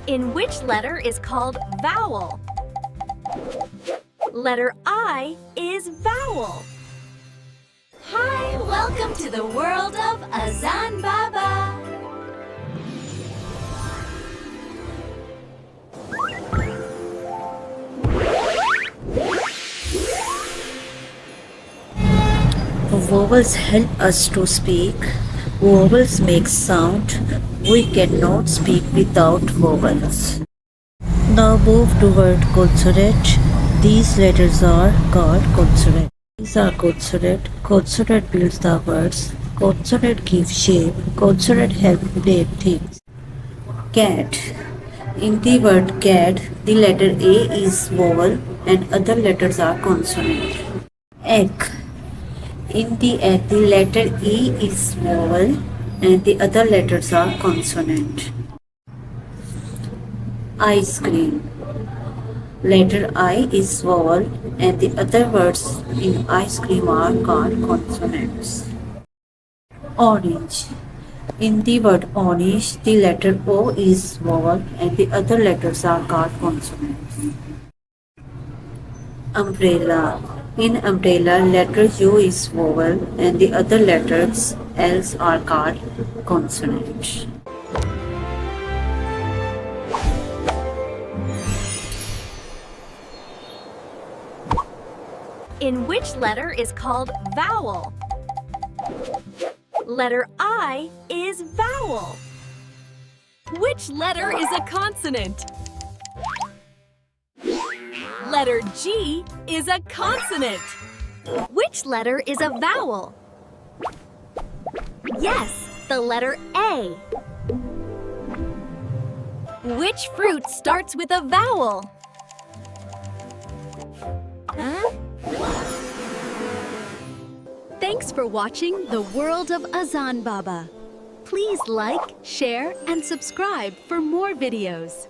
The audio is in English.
In which letter is called vowel? Letter I is vowel. Hi, welcome to the world of Azan Baba. Vowels help us to speak. Vowels make sound. We cannot speak without vowels. Now move toward consonant. These letters are called consonant. These are consonant. Consonant builds the words. Consonant gives shape. Consonant help name things. Cat. In the word cat, the letter A is vowel and other letters are consonant. Egg. In the egg, the letter E is vowel and the other letters are consonant. Ice cream. Letter I is vowel and the other words in ice cream are called consonants. Orange. In the word orange, the letter O is vowel and the other letters are called consonants. Umbrella. In umbrella, letter U is vowel and the other letters else are called consonants. In which letter is called vowel? Letter I is vowel. Which letter is a consonant? Letter G is a consonant. Which letter is a vowel? Yes, the letter A. Which fruit starts with a vowel? Huh? Thanks for watching The World of Azan Baba. Please like, share, and subscribe for more videos.